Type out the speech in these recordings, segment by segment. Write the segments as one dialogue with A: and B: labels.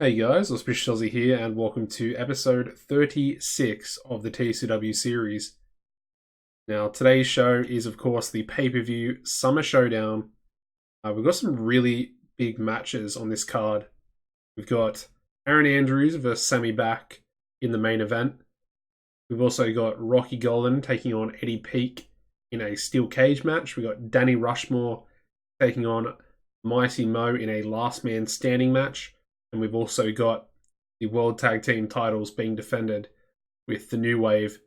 A: Hey guys, AuspiciousAussie here, and welcome to episode 36 of the TEW series. Now, today's show is, of course, the pay-per-view Summer Showdown. We've got some really big matches on this card. We've got Aaron Andrews versus Sammy Back in the main event. We've also got Rocky Golden taking on Eddie Peak in a steel cage match. We've got Danny Rushmore taking on Mighty Mo in a last man standing match. And we've also got the World Tag Team titles being defended with the New Wave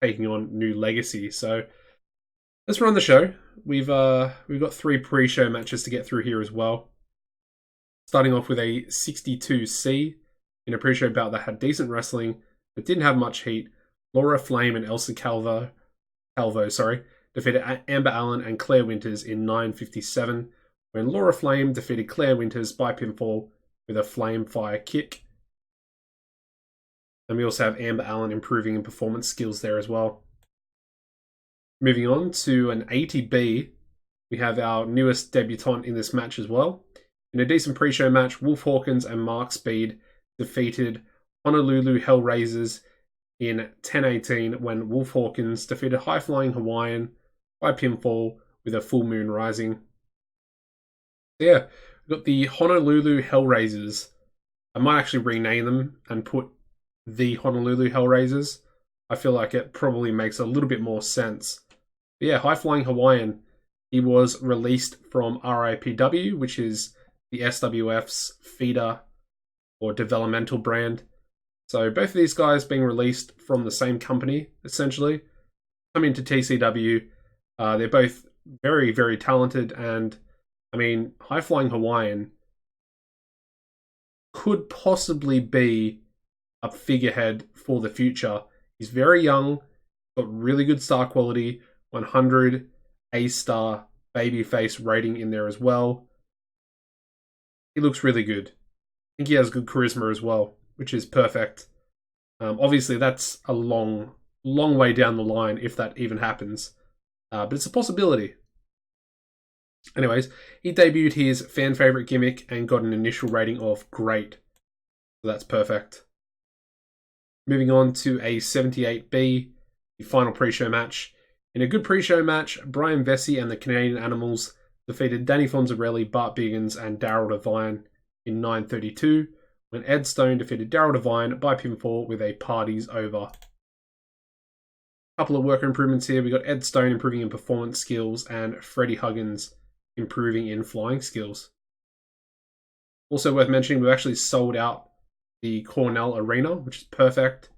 A: taking on New Legacy. So let's run the show. We've got 3 pre-show matches to get through here as well. Starting off with a 62C in a pre-show bout that had decent wrestling but didn't have much heat. Laura Flame and Elsa Calvo defeated Amber Allen and Claire Winters in 9:57, when Laura Flame defeated Claire Winters by pinfall with a flame fire kick. And we also have Amber Allen improving in performance skills there as well. Moving on to an 80B, we have our newest debutant in this match as well. In a decent pre-show match, Wolf Hawkins and Mark Speed defeated Honolulu Hellraisers in 10:18, when Wolf Hawkins defeated High Flying Hawaiian by pinfall with a full moon rising. So yeah, we've got the Honolulu Hellraisers. I might actually rename them and put the Honolulu Hellraisers. I feel like it probably makes a little bit more sense. But yeah, High Flying Hawaiian, he was released from RIPW, which is the SWF's feeder or developmental brand. So both of these guys being released from the same company, essentially, coming to TCW. They're both very, very talented, and I mean, High Flying Hawaiian could possibly be a figurehead for the future. He's very young, got really good star quality, 100 A-star babyface rating in there as well. He looks really good. I think he has good charisma as well, which is perfect. Obviously, that's a long way down the line if that even happens. But it's a possibility. Anyways, he debuted his fan favorite gimmick and got an initial rating of great. So that's perfect. Moving on to a 78B, the final pre-show match. In a good pre-show match, Brian Vesey and the Canadian Animals defeated Danny Fonzarelli, Bart Biggins, and Daryl Devine in 9:32, when Ed Stone defeated Daryl Devine by pinfall with a party's over. Couple of worker improvements here. We got Ed Stone improving in performance skills and Freddie Huggins improving in flying skills. Also worth mentioning, we've actually sold out the Cornell Arena, which is perfect.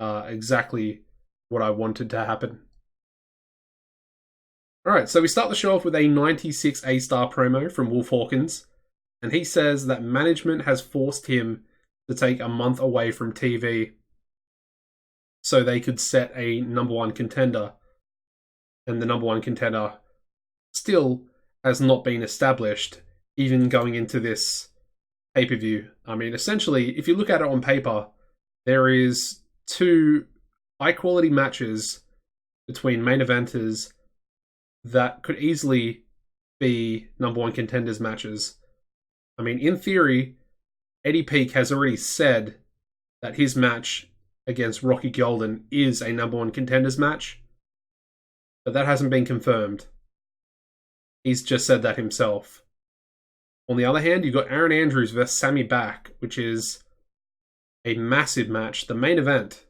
A: Exactly what I wanted to happen. Alright, so we start the show off with a 96 A-star promo from Wolf Hawkins, and he says that management has forced him to take a month away from TV so they could set a number 1 contender, and the number 1 contender still has not been established, even going into this pay-per-view. I mean, essentially, if you look at it on paper, there is 2 high-quality matches between main eventers that could easily be number 1 contenders matches. I mean, in theory, Eddie Peak has already said that his match against Rocky Golden is a number 1 contenders match, but that hasn't been confirmed. He's just said that himself. On the other hand, you've got Aaron Andrews versus Sammy Back, which is a massive match, the main event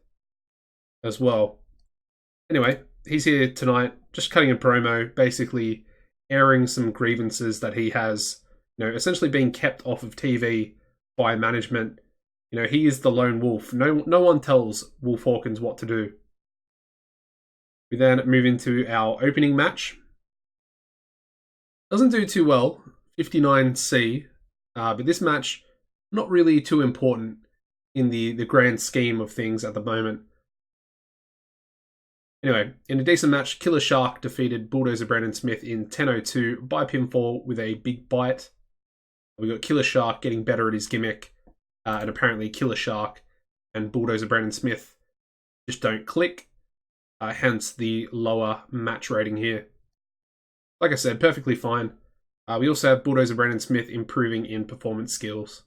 A: as well. Anyway, he's here tonight, just cutting a promo, basically airing some grievances that he has, essentially being kept off of TV by management. He is the lone wolf. No one tells Wolf Hawkins what to do. We then move into our opening match. Doesn't do too well, 59C, but this match, not really too important in the grand scheme of things at the moment. Anyway, in a decent match, Killer Shark defeated Bulldozer Brandon Smith in 10:02 by pinfall with a big bite. We got Killer Shark getting better at his gimmick, and apparently Killer Shark and Bulldozer Brandon Smith just don't click, hence the lower match rating here. Like I said, perfectly fine. We also have Bulldozer Brandon Smith improving in performance skills.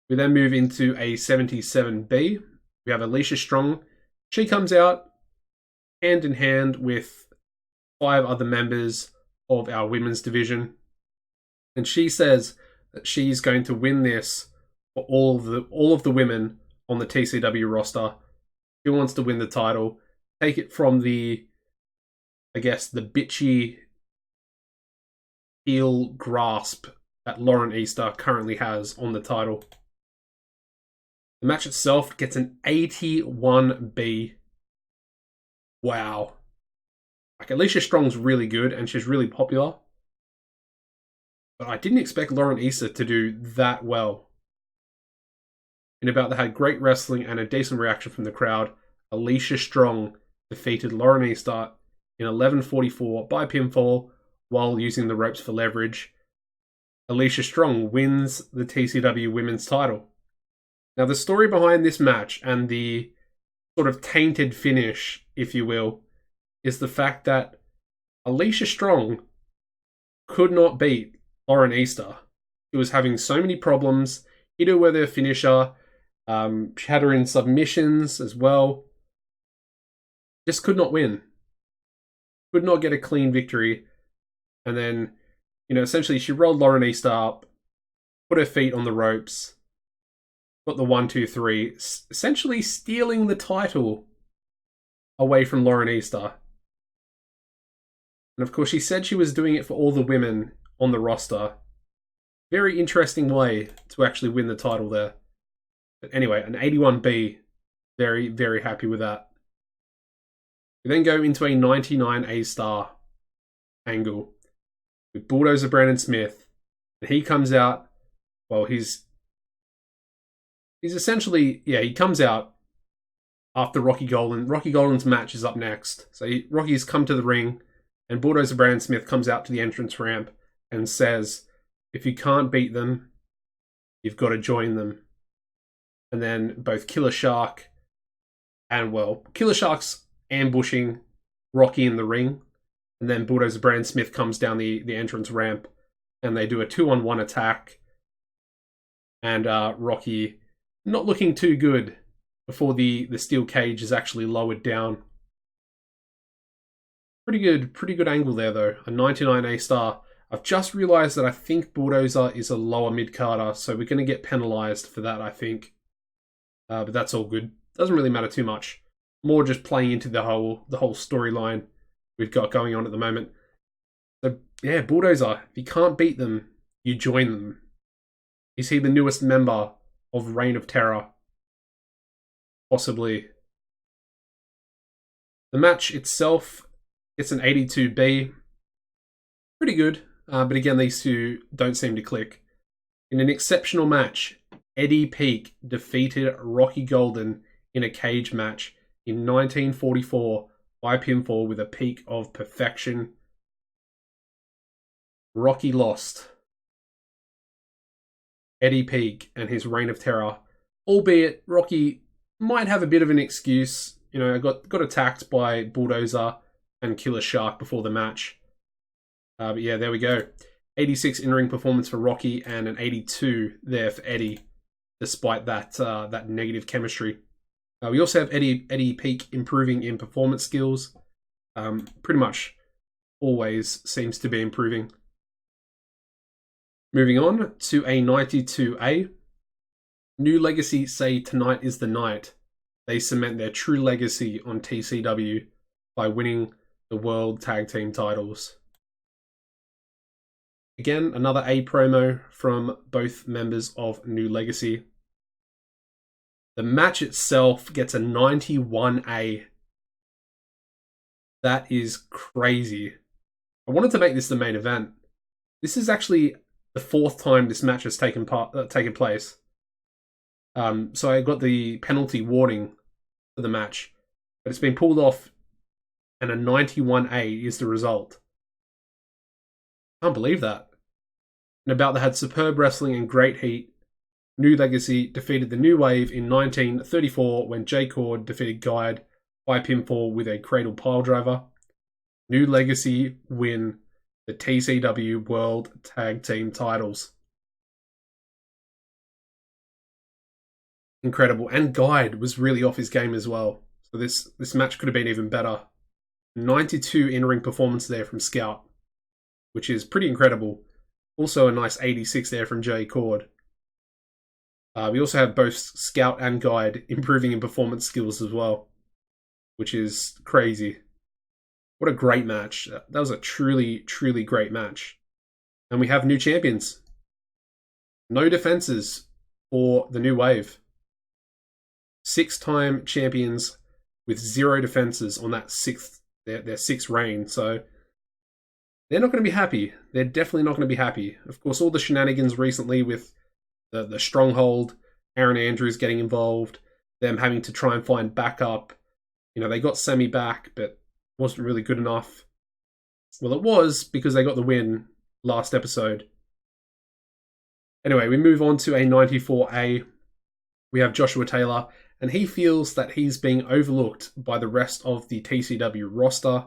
A: We then move into a 77B. We have Alicia Strong. She comes out hand in hand with 5 other members of our women's division. And she says that she's going to win this for all of the women on the TCW roster. She wants to win the title, take it from the bitchy heel grasp that Lauren Easter currently has on the title. The match itself gets an 81B. Wow. Like, Alicia Strong's really good and she's really popular. But I didn't expect Lauren Easter to do that well. In about that had great wrestling and a decent reaction from the crowd, Alicia Strong defeated Lauren Easter in 11:44 by pinfall while using the ropes for leverage. Alicia Strong wins the TCW Women's title. Now, the story behind this match and the sort of tainted finish, if you will, is the fact that Alicia Strong could not beat Lauren Easter. She was having so many problems. Hit her with her finisher. She had her in submissions as well. Just could not win. Could not get a clean victory. And then, essentially she rolled Lauren Easter up, put her feet on the ropes, got the 1, 2, 3, essentially stealing the title away from Lauren Easter. And of course, she said she was doing it for all the women on the roster. Very interesting way to actually win the title there. But anyway, an 81B. Very, very happy with that. We then go into a 99A star angle with Bulldozer Brandon Smith. And he comes out, well, he's essentially, he comes out after Rocky Golden. Rocky Golden's match is up next. So Rocky's come to the ring, and Bulldozer Brandon Smith comes out to the entrance ramp and says, if you can't beat them, you've got to join them. And then both Killer Shark and, Killer Shark's ambushing Rocky in the ring. And then Bulldozer Brandon Smith comes down the entrance ramp and they do a 2-on-1 attack. And Rocky not looking too good before the steel cage is actually lowered down. Pretty good angle there though. A 99A star. I've just realized that I think Bulldozer is a lower mid-carder, so we're going to get penalized for that, I think. But that's all good. Doesn't really matter too much. More just playing into the whole storyline we've got going on at the moment. So yeah, Bulldozer, if you can't beat them, you join them. Is he the newest member of Reign of Terror? Possibly. The match itself, it's an 82B. Pretty good, but again, these two don't seem to click. In an exceptional match, Eddie Peake defeated Rocky Golden in a cage match in 1944 by pinfall with a peak of perfection. Rocky lost. Eddie Peake and his Reign of Terror, albeit Rocky might have a bit of an excuse. Got attacked by Bulldozer and Killer Shark before the match. But yeah, there we go. 86 in-ring performance for Rocky and an 82 there for Eddie, despite that negative chemistry. We also have Eddie Peake improving in performance skills. Pretty much always seems to be improving. Moving on to a 92A. New Legacy say tonight is the night. They cement their true legacy on TCW by winning the World Tag Team titles. Again, another A promo from both members of New Legacy. The match itself gets a 91A. That is crazy. I wanted to make this the main event. This is actually the 4th time this match has taken place. So I got the penalty warning for the match, but it's been pulled off, and a 91A is the result. Can't believe that. And about that had superb wrestling and great heat. New Legacy defeated the New Wave in 1934 when Jay Cord defeated Guide by pinfall with a cradle piledriver. New Legacy win the TCW World Tag Team titles. incredible. And Guide was really off his game as well. So this match could have been even better. 92 in-ring performance there from Scout, which is pretty incredible. Also a nice 86 there from Jay Cord. We also have both Scout and Guide improving in performance skills as well, which is crazy. What a great match. That was a truly, truly great match. And we have new champions. No defenses for the new wave. 6-time champions with 0 defenses on that their sixth reign. So they're not going to be happy. They're definitely not going to be happy. Of course, all the shenanigans recently with the Stronghold, Aaron Andrews getting involved, them having to try and find backup. You know, they got Sammy back, but wasn't really good enough. Well, it was because they got the win last episode. Anyway, we move on to a 94A. We have Joshua Taylor, and he feels that he's being overlooked by the rest of the TCW roster,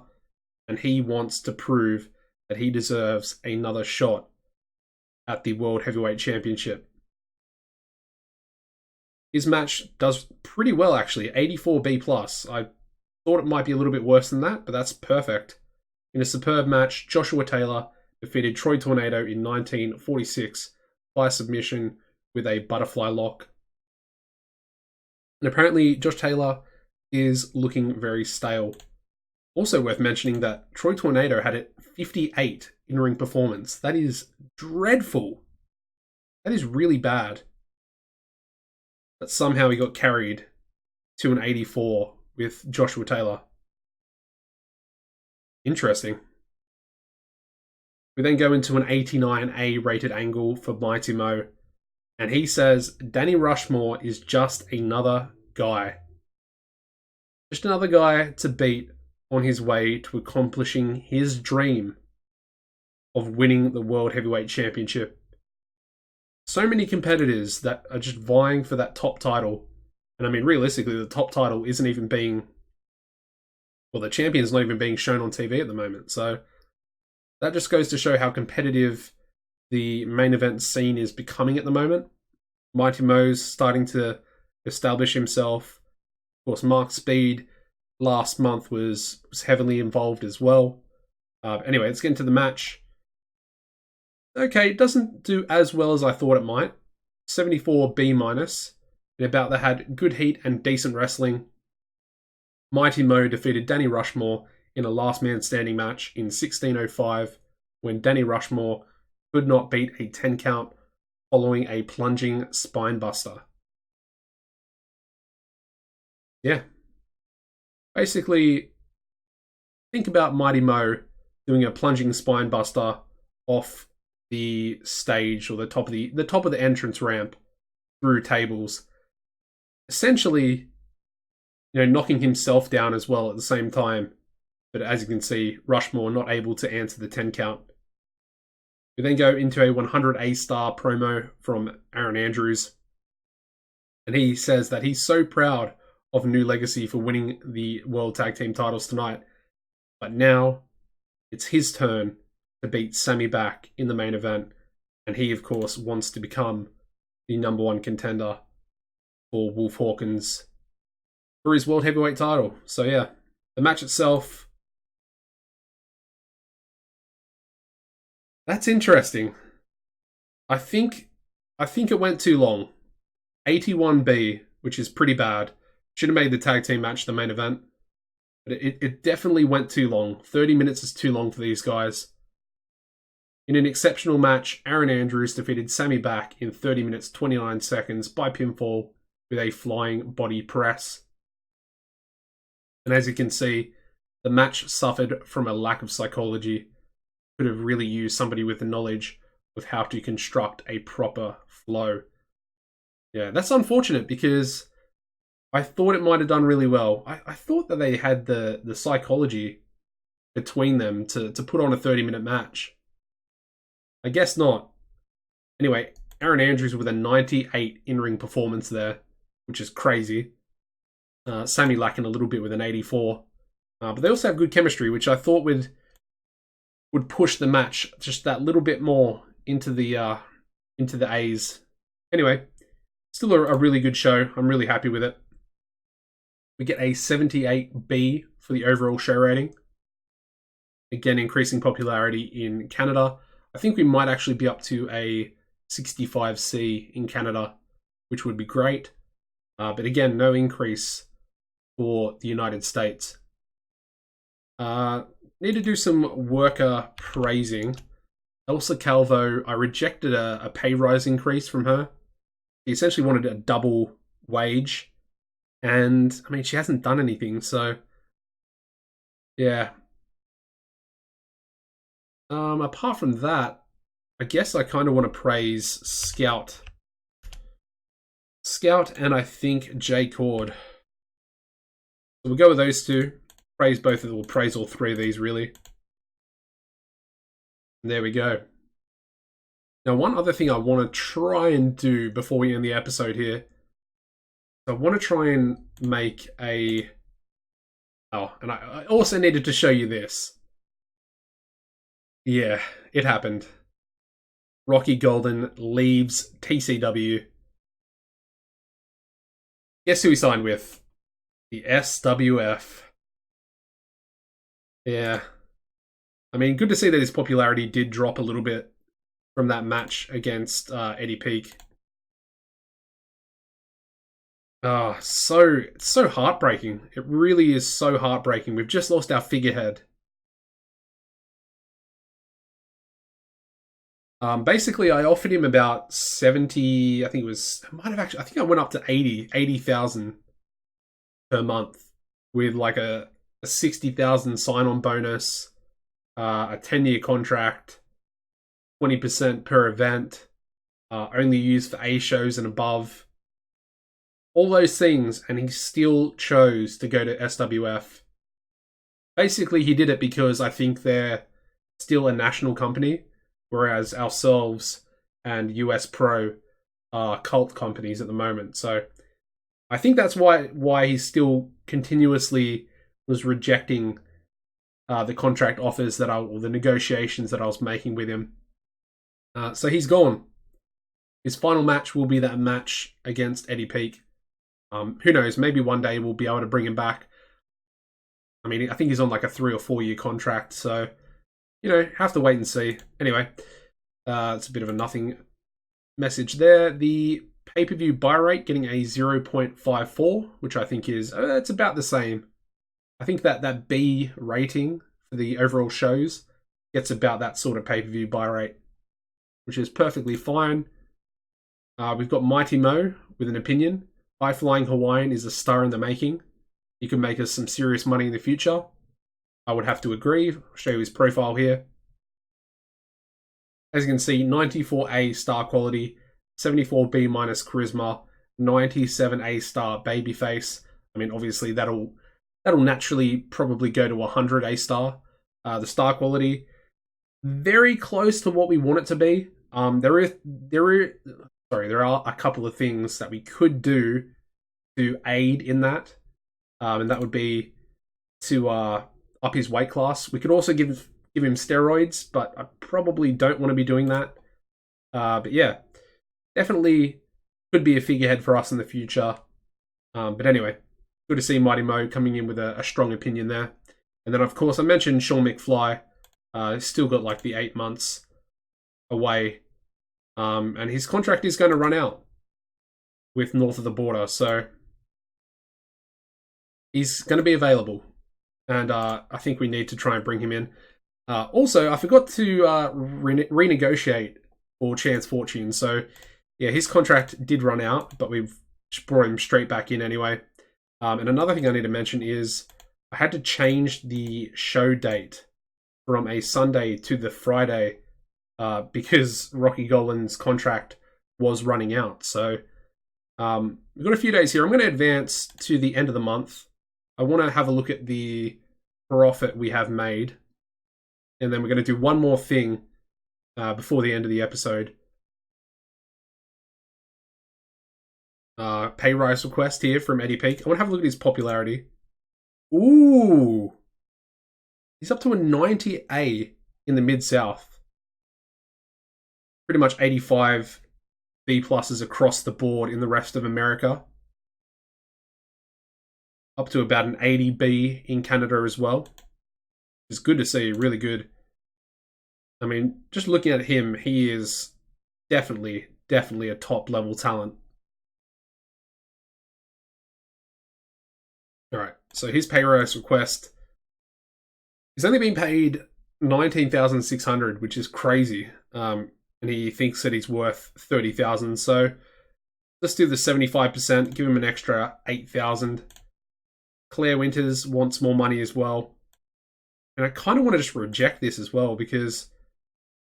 A: and he wants to prove that he deserves another shot at the World Heavyweight Championship. His match does pretty well, actually. 84B+. I thought it might be a little bit worse than that, but that's perfect. In a superb match, Joshua Taylor defeated Troy Tornado in 1946 by submission with a butterfly lock. And apparently, Josh Taylor is looking very stale. Also worth mentioning that Troy Tornado had a 58 in-ring performance. That is dreadful. That is really bad. But somehow he got carried to an 84 with Joshua Taylor. Interesting. We then go into an 89A rated angle for Mighty Mo, and he says Danny Rushmore is just another guy. Just another guy to beat on his way to accomplishing his dream of winning the World Heavyweight Championship. So many competitors that are just vying for that top title. And I mean, realistically, the top title isn't even being... Well, the champion's not even being shown on TV at the moment. So that just goes to show how competitive the main event scene is becoming at the moment. Mighty Mo's starting to establish himself. Of course, Mark Speed last month was heavily involved as well. Anyway, let's get into the match. Okay, it doesn't do as well as I thought it might. 74B-. In a bout that had good heat and decent wrestling. Mighty Mo defeated Danny Rushmore in a last man standing match in 1605 when Danny Rushmore could not beat a 10 count following a plunging spinebuster. Yeah. Basically, think about Mighty Mo doing a plunging spinebuster off the stage or the top of the entrance ramp through tables. Essentially, knocking himself down as well at the same time. But as you can see, Rushmore not able to answer the 10 count. We then go into a 100A star promo from Aaron Andrews. And he says that he's so proud of New Legacy for winning the World Tag Team titles tonight. But now, it's his turn to beat Sammy back in the main event. And he, of course, wants to become the number 1 contender for Wolf Hawkins for his World Heavyweight title. So yeah, the match itself, that's interesting. I think it went too long. 81B, which is pretty bad. Should have made the tag team match the main event. But it definitely went too long. 30 minutes is too long for these guys. In an exceptional match, Aaron Andrews defeated Sammy back in 30 minutes 29 seconds by pinfall with a flying body press. And as you can see, the match suffered from a lack of psychology. Could have really used somebody with the knowledge of how to construct a proper flow. Yeah, that's unfortunate because I thought it might have done really well. I thought that they had the psychology between them to put on a 30-minute match. I guess not. Anyway, Aaron Andrews with a 98 in-ring performance there, which is crazy. Sammy lacking a little bit with an 84. But they also have good chemistry, which I thought would push the match just that little bit more into the A's. Anyway, Still a really good show. I'm really happy with it. We get a 78B for the overall show rating. Again, increasing popularity in Canada. I think we might actually be up to a 65C in Canada, which would be great. But again, no increase for the United States. Need to do some worker praising. Elsa Calvo, I rejected a pay rise increase from her. She essentially wanted a double wage. And, I mean, she hasn't done anything, so... Yeah. Apart from that, I guess I kind of want to praise Scout. Scout and I think J Cord. So we'll go with those two. Praise both of them. We'll praise all three of these, really. And there we go. Now, one other thing I want to try and do before we end the episode here. I want to try and make a... Oh, and I also needed to show you this. Yeah, it happened. Rocky Golden leaves TCW. Guess who he signed with? The SWF. Yeah. I mean, good to see that his popularity did drop a little bit from that match against Eddie Peak. Oh, so heartbreaking. It really is so heartbreaking. We've just lost our figurehead. Basically, I offered him about 70, I think it was, I think I went up to 80,000 per month with like a 60,000 sign-on bonus, a 10-year contract, 20% per event, only used for A shows and above. All those things, and he still chose to go to SWF. Basically, he did it because I think they're still a national company, whereas ourselves and US Pro are cult companies at the moment. So I think that's why he still continuously was rejecting the contract offers or the negotiations that I was making with him. So he's gone. His final match will be that match against Eddie Peak. Who knows? Maybe one day we'll be able to bring him back. I mean, I think he's on like a 3 or 4 year contract, so have to wait and see. Anyway, it's a bit of a nothing message there. The pay-per-view buy rate getting a 0.54, which I think is it's about the same. I think that B rating for the overall shows gets about that sort of pay-per-view buy rate, which is perfectly fine. We've got Mighty Mo with an opinion. High Flying Hawaiian is a star in the making. He could make us some serious money in the future. I would have to agree. I'll show you his profile here. As you can see, 94A star quality, 74B minus charisma, 97A star babyface. I mean, obviously that'll naturally probably go to 100 A star. The star quality, very close to what we want it to be. There are a couple of things that we could do to aid in that, and that would be to up his weight class. We could also give him steroids, but I probably don't want to be doing that. But yeah, definitely could be a figurehead for us in the future. But anyway, good to see Mighty Mo coming in with a strong opinion there. And then, of course, I mentioned Sean McFly. Still got like the 8 months away. And his contract is going to run out with North of the Border. So he's going to be available. And I think we need to try and bring him in. Also, I forgot to renegotiate for Chance Fortune. So, yeah, his contract did run out, but we've brought him straight back in anyway. And another thing I need to mention is I had to change the show date from a Sunday to the Friday because Rocky Golan's contract was running out. So we've got a few days here. I'm going to advance to the end of the month. I want to have a look at the profit we have made. And then we're going to do one more thing before the end of the episode. Pay rise request here from Eddie Peak. I want to have a look at his popularity. Ooh. He's up to a 90A in the Mid-South. Pretty much 85% B pluses across the board in the rest of America. Up to about an 80 B in Canada as well. It's good to see, really good. I mean, just looking at him, he is definitely a top level talent. All right, so his pay rise request, he's only been paid 19,600, which is crazy. And he thinks that he's worth 30,000. So let's do the 75%, give him an extra 8,000. Claire Winters wants more money as well. And I kind of want to just reject this as well, because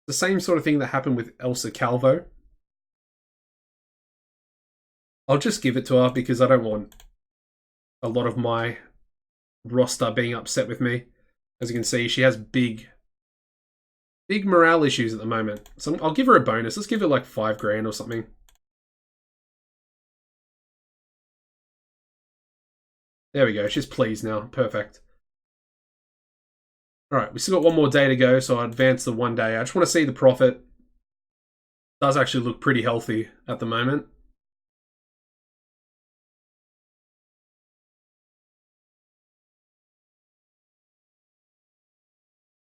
A: the same sort of thing that happened with Elsa Calvo. I'll just give it to her because I don't want a lot of my roster being upset with me. As you can see, she has big morale issues at the moment. So I'll give her a bonus. Let's give her like 5 grand or something. There we go. She's pleased now. Perfect. All right, we still got one more day to go, so I'll advance the 1 day. I just want to see the profit. Does actually look pretty healthy at the moment.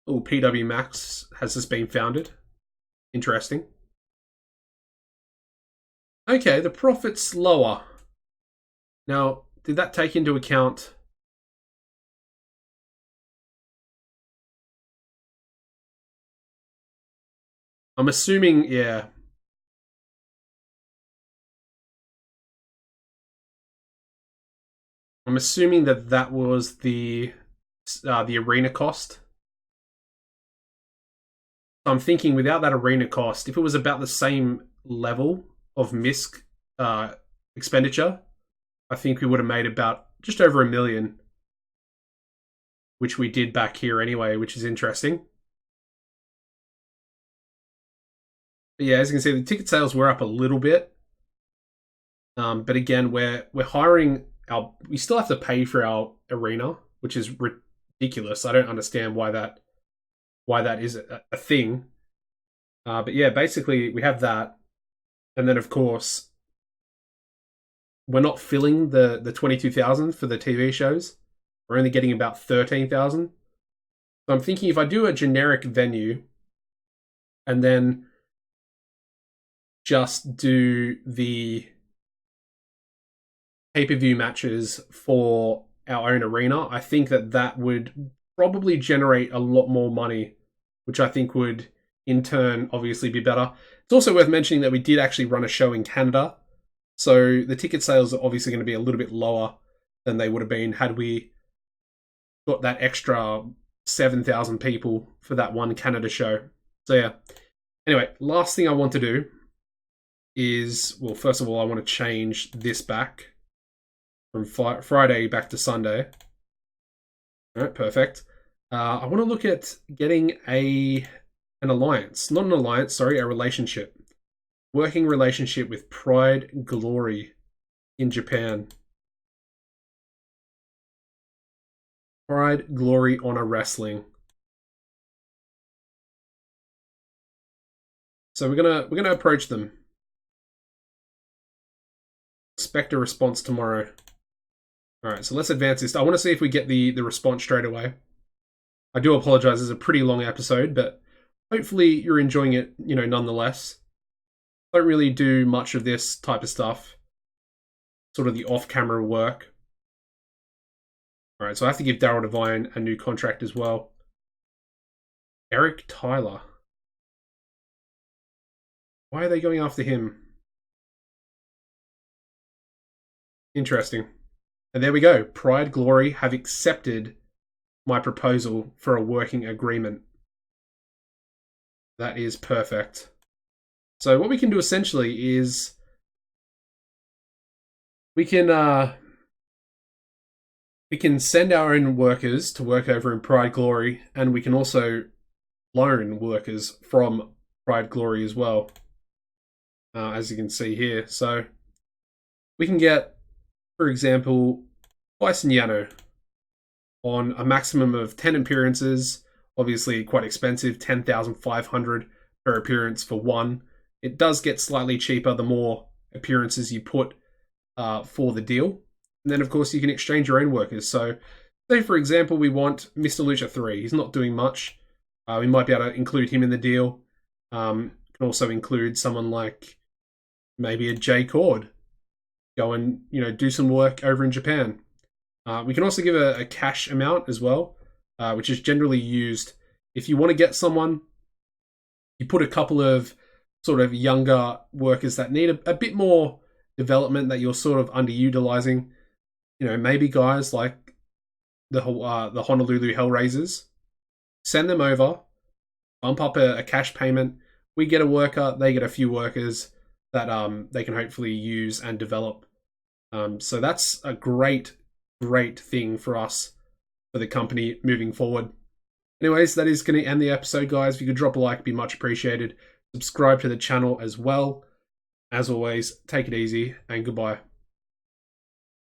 A: Oh, PW Max has just been founded. Interesting. Okay, the profit's lower. Now, did that take into account... I'm assuming, yeah. I'm assuming that that was the arena cost. I'm thinking without that arena cost, if it was about the same level of MISC expenditure, I think we would have made about just over $1 million, which we did back here anyway, which is interesting. But yeah, as you can see, the ticket sales were up a little bit. But again, we're hiring we still have to pay for our arena, which is ridiculous. I don't understand why that is a thing. But yeah, basically we have that. And then of course, we're not filling the 22,000 for the TV shows. We're only getting about 13,000. So I'm thinking if I do a generic venue and then just do the pay-per-view matches for our own arena, I think that would probably generate a lot more money, which I think would in turn obviously be better. It's also worth mentioning that we did actually run a show in Canada, so the ticket sales are obviously going to be a little bit lower than they would have been had we got that extra 7,000 people for that one Canada show. So yeah. Anyway, last thing I want to do is, well, first of all, I want to change this back from Friday back to Sunday. All right, perfect. I want to look at getting an alliance. Not an alliance, sorry, a relationship. Working relationship with Pride Glory in Japan. Pride Glory Honor Wrestling. So we're gonna approach them. Expect a response tomorrow. All right, so let's advance this. I want to see if we get the response straight away. I do apologize. It's a pretty long episode, but hopefully you're enjoying it, nonetheless. Don't really do much of this type of stuff. Sort of the off-camera work. All right, so I have to give Daryl Devine a new contract as well. Eric Tyler. Why are they going after him? Interesting. And there we go. Pride Glory have accepted my proposal for a working agreement. That is perfect. So what we can do essentially is we can send our own workers to work over in Pride Glory, and we can also loan workers from Pride Glory as well, as you can see here. So we can get, for example, Bison Yano on a maximum of 10 appearances. Obviously quite expensive, 10,500 per appearance for one. it does get slightly cheaper the more appearances you put for the deal. And then, of course, you can exchange your own workers. So, say, for example, we want Mr. Lucha 3. He's not doing much. We might be able to include him in the deal. Can also include someone like maybe a J Cord. Go and, do some work over in Japan. We can also give a cash amount as well, which is generally used if you want to get someone. You put a couple of sort of younger workers that need a bit more development that you're sort of underutilizing. Maybe guys like the Honolulu Hellraisers. Send them over, bump up a cash payment. We get a worker, they get a few workers that they can hopefully use and develop. So that's a great thing for us, for the company moving forward. Anyways, that is going to end the episode, guys. If you could drop a like, it'd be much appreciated. Subscribe to the channel as well. As always, take it easy and goodbye.